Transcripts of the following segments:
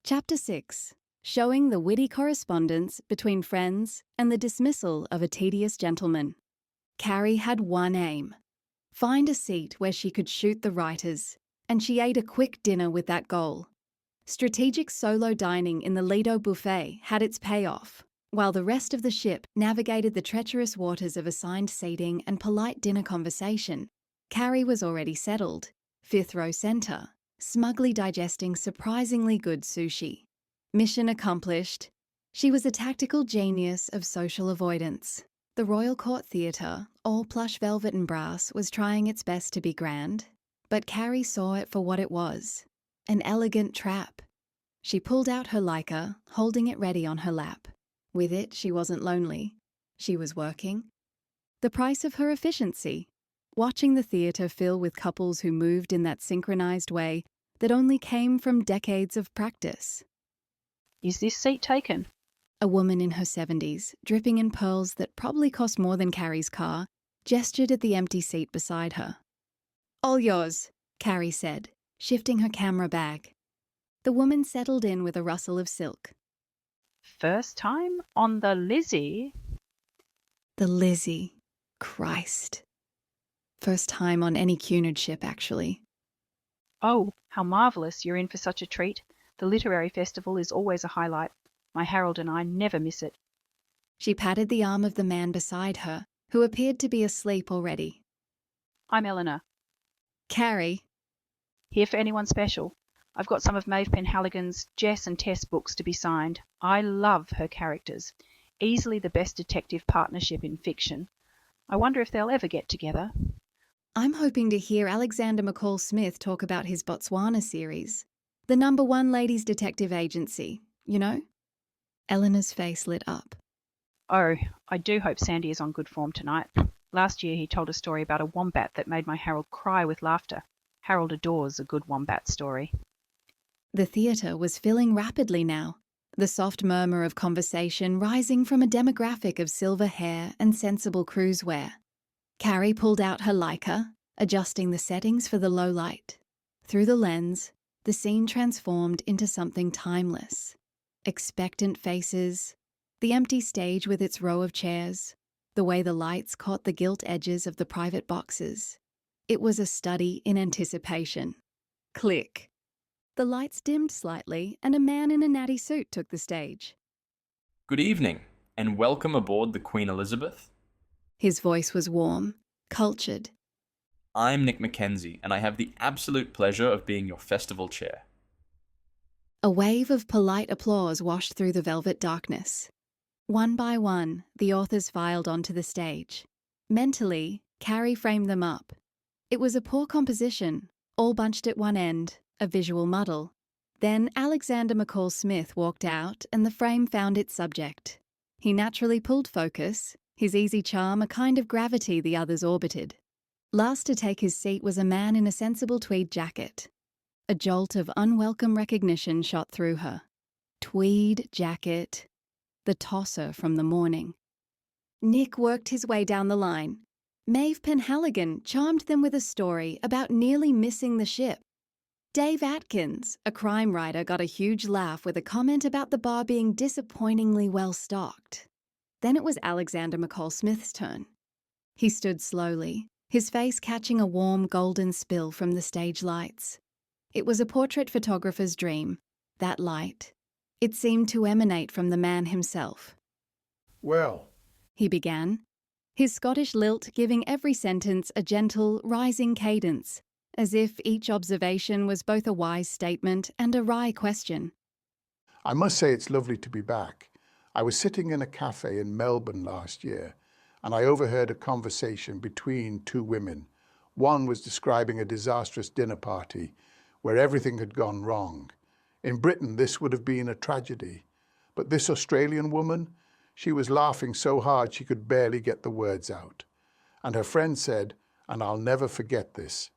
Chapter 6. Showing the witty correspondence between friends and the dismissal of a tedious gentleman. Carrie had one aim: find a seat where she could shoot the writers, and she ate a quick dinner with that goal. Strategic solo dining in the Lido buffet had its payoff, while the rest of the ship navigated the treacherous waters of assigned seating and polite dinner conversation. Carrie was already settled, fifth row centre, smugly digesting surprisingly good sushi. Mission accomplished. She was a tactical genius of social avoidance. The Royal Court Theatre, all plush velvet and brass, was trying its best to be grand, but Carrie saw it for what it was: an elegant trap. She pulled out her Leica, holding it ready on her lap. With it, she wasn't lonely. She was working. The price of her efficiency: watching the theatre fill with couples who moved in that synchronized way that only came from decades of practice. Is this seat taken? A woman in her 70s, dripping in pearls that probably cost more than Carrie's car, gestured at the empty seat beside her. "All yours," Carrie said, shifting her camera bag. The woman settled in with a rustle of silk. First time on the Lizzie? The Lizzie. Christ. First time on any Cunard ship, actually. Oh, how marvellous, you're in for such a treat. The literary festival is always a highlight. My Harold and I never miss it. She patted the arm of the man beside her, who appeared to be asleep already. I'm Eleanor. Carrie. Here for anyone special. I've got some of Maeve Penhaligon's Jess and Tess books to be signed. I love her characters. Easily the best detective partnership in fiction. I wonder if they'll ever get together. I'm hoping to hear Alexander McCall Smith talk about his Botswana series. The #1 ladies' detective agency, you know? Eleanor's face lit up. Oh, I do hope Sandy is on good form tonight. Last year he told a story about a wombat that made my Harold cry with laughter. Harold adores a good wombat story. The theatre was filling rapidly now, the soft murmur of conversation rising from a demographic of silver hair and sensible cruise wear. Carrie pulled out her Leica, adjusting the settings for the low light. Through the lens, the scene transformed into something timeless. Expectant faces, the empty stage with its row of chairs, the way the lights caught the gilt edges of the private boxes. It was a study in anticipation. Click. The lights dimmed slightly, and a man in a natty suit took the stage. Good evening, and welcome aboard the Queen Elizabeth. His voice was warm, cultured. I'm Nick Mackenzie, and I have the absolute pleasure of being your festival chair. A wave of polite applause washed through the velvet darkness. One by one, the authors filed onto the stage. Mentally, Carrie framed them up. It was a poor composition, all bunched at one end, a visual muddle. Then Alexander McCall Smith walked out and the frame found its subject. He naturally pulled focus, his easy charm a kind of gravity the others orbited. Last to take his seat was a man in a sensible tweed jacket. A jolt of unwelcome recognition shot through her. Tweed jacket. The tosser from the morning. Nick worked his way down the line. Maeve Penhaligon charmed them with a story about nearly missing the ship. Dave Atkins, a crime writer, got a huge laugh with a comment about the bar being disappointingly well stocked. Then it was Alexander McCall Smith's turn. He stood slowly, his face catching a warm golden spill from the stage lights. It was a portrait photographer's dream, that light. It seemed to emanate from the man himself. "Well," he began, his Scottish lilt giving every sentence a gentle, rising cadence, as if each observation was both a wise statement and a wry question. "I must say it's lovely to be back. I was sitting in a cafe in Melbourne last year, and I overheard a conversation between two women. One was describing a disastrous dinner party where everything had gone wrong. In Britain, this would have been a tragedy. But this Australian woman, she was laughing so hard she could barely get the words out. And her friend said, and I'll never forget this,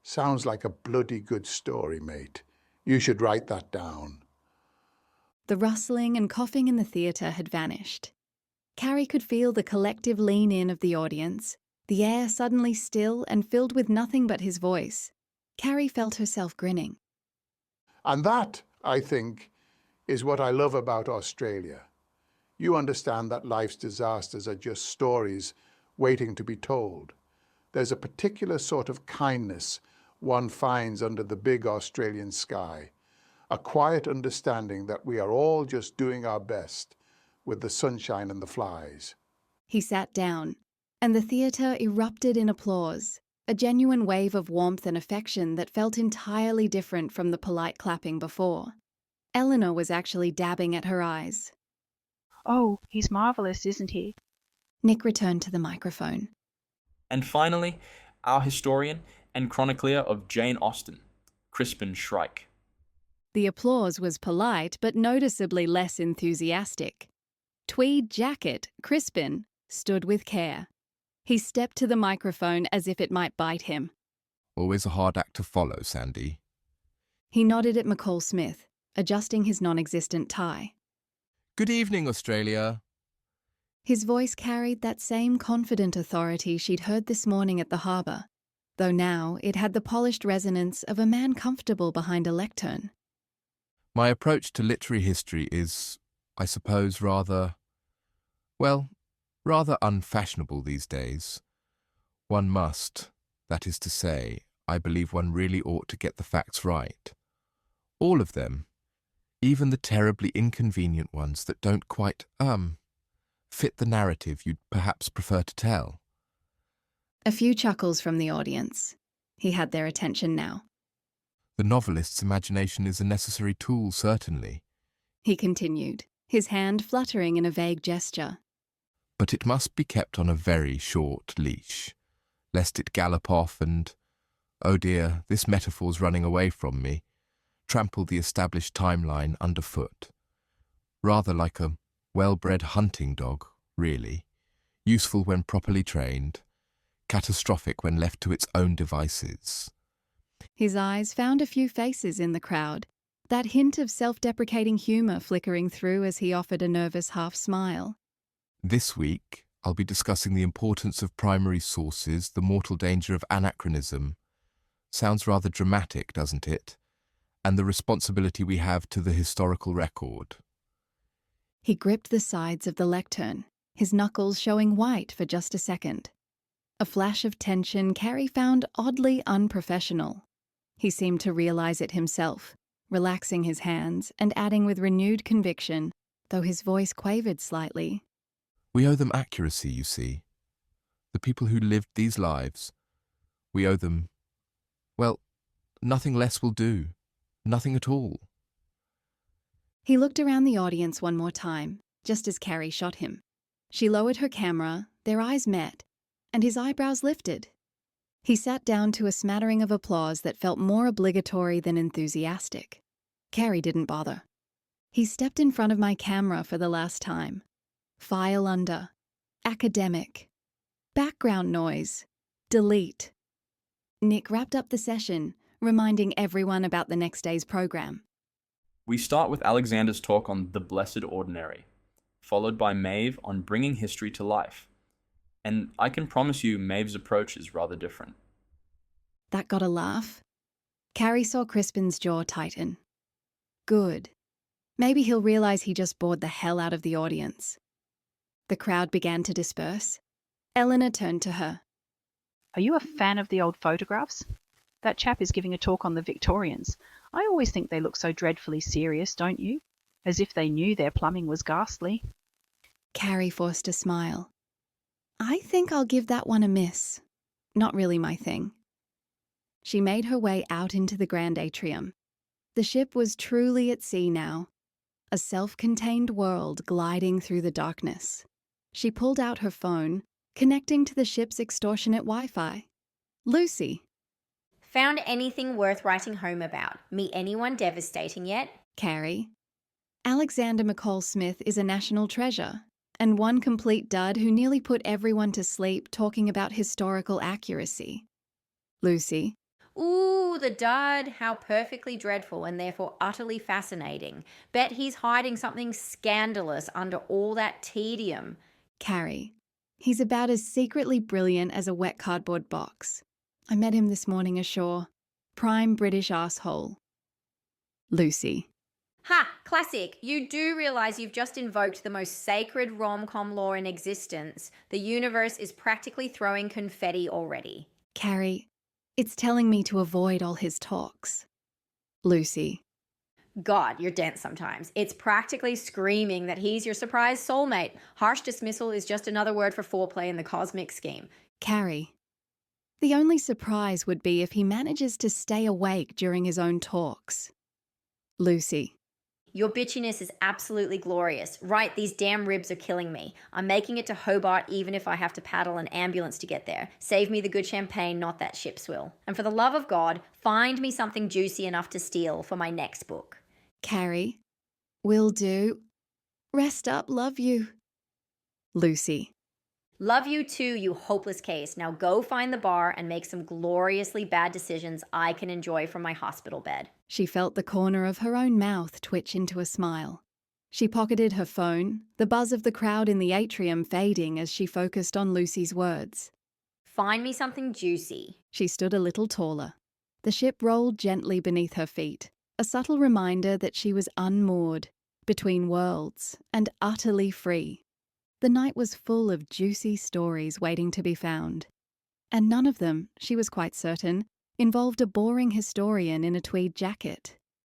'Sounds like a bloody good story, mate. You should write that down.'" The rustling and coughing in the theatre had vanished. Carrie could feel the collective lean-in of the audience, the air suddenly still and filled with nothing but his voice. Carrie felt herself grinning. And that, I think, is what I love about Australia. You understand that life's disasters are just stories waiting to be told. There's a particular sort of kindness one finds under the big Australian sky, a quiet understanding that we are all just doing our best with the sunshine and the flies. He sat down, and the theatre erupted in applause, a genuine wave of warmth and affection that felt entirely different from the polite clapping before. Eleanor was actually dabbing at her eyes. Oh, he's marvellous, isn't he? Nick returned to the microphone. And finally, our historian and chronicler of Jane Austen, Crispin Shrike. The applause was polite but noticeably less enthusiastic. Tweed jacket, Crispin, stood with care. He stepped to the microphone as if it might bite him. Always a hard act to follow, Sandy. He nodded at McCall Smith, adjusting his non-existent tie. Good evening, Australia. His voice carried that same confident authority she'd heard this morning at the harbour, though now it had the polished resonance of a man comfortable behind a lectern. My approach to literary history is, I suppose, rather unfashionable these days. One must, that is to say, I believe one really ought to get the facts right. All of them, even the terribly inconvenient ones that don't quite, fit the narrative you'd perhaps prefer to tell. A few chuckles from the audience. He had their attention now. The novelist's imagination is a necessary tool, certainly. He continued, his hand fluttering in a vague gesture. But it must be kept on a very short leash, lest it gallop off and, oh dear, this metaphor's running away from me, trample the established timeline underfoot. Rather like a well-bred hunting dog, really, useful when properly trained, catastrophic when left to its own devices. His eyes found a few faces in the crowd, that hint of self-deprecating humour flickering through as he offered a nervous half-smile. This week, I'll be discussing the importance of primary sources, the mortal danger of anachronism. Sounds rather dramatic, doesn't it? And the responsibility we have to the historical record. He gripped the sides of the lectern, his knuckles showing white for just a second. A flash of tension Carrie found oddly unprofessional. He seemed to realise it himself, relaxing his hands and adding with renewed conviction, though his voice quavered slightly. We owe them accuracy, you see. The people who lived these lives, we owe them, well, nothing less will do. Nothing at all. He looked around the audience one more time, just as Carrie shot him. She lowered her camera, their eyes met, and his eyebrows lifted. He sat down to a smattering of applause that felt more obligatory than enthusiastic. Carrie didn't bother. He stepped in front of my camera for the last time. File under. Academic. Background noise. Delete. Nick wrapped up the session, reminding everyone about the next day's program. We start with Alexander's talk on the Blessed Ordinary, followed by Maeve on bringing history to life. And I can promise you Maeve's approach is rather different. That got a laugh. Carrie saw Crispin's jaw tighten. Good. Maybe he'll realise he just bored the hell out of the audience. The crowd began to disperse. Eleanor turned to her. Are you a fan of the old photographs? That chap is giving a talk on the Victorians. I always think they look so dreadfully serious, don't you? As if they knew their plumbing was ghastly. Carrie forced a smile. I think I'll give that one a miss. Not really my thing. She made her way out into the grand atrium. The ship was truly at sea now, a self-contained world gliding through the darkness. She pulled out her phone, connecting to the ship's extortionate Wi-Fi. Lucy. Found anything worth writing home about? Meet anyone devastating yet? Carrie. Alexander McCall Smith is a national treasure, and one complete dud who nearly put everyone to sleep talking about historical accuracy. Lucy. Ooh, the dud. How perfectly dreadful and therefore utterly fascinating. Bet he's hiding something scandalous under all that tedium. Carrie. He's about as secretly brilliant as a wet cardboard box. I met him this morning ashore. Prime British arsehole. Lucy. Ha! Classic. You do realize you've just invoked the most sacred rom-com law in existence. The universe is practically throwing confetti already. Carrie, it's telling me to avoid all his talks. Lucy. God, you're dense sometimes. It's practically screaming that he's your surprise soulmate. Harsh dismissal is just another word for foreplay in the cosmic scheme. Carrie. The only surprise would be if he manages to stay awake during his own talks. Lucy. Your bitchiness is absolutely glorious. Right, these damn ribs are killing me. I'm making it to Hobart even if I have to paddle an ambulance to get there. Save me the good champagne, not that ship swill. And for the love of God, find me something juicy enough to steal for my next book. Carrie. Will do. Rest up, love you. Lucy. Love you too, you hopeless case. Now go find the bar and make some gloriously bad decisions I can enjoy from my hospital bed. She felt the corner of her own mouth twitch into a smile. She pocketed her phone, the buzz of the crowd in the atrium fading as she focused on Lucy's words. Find me something juicy. She stood a little taller. The ship rolled gently beneath her feet, a subtle reminder that she was unmoored, between worlds, and utterly free. The night was full of juicy stories waiting to be found. And none of them, she was quite certain, involved a boring historian in a tweed jacket.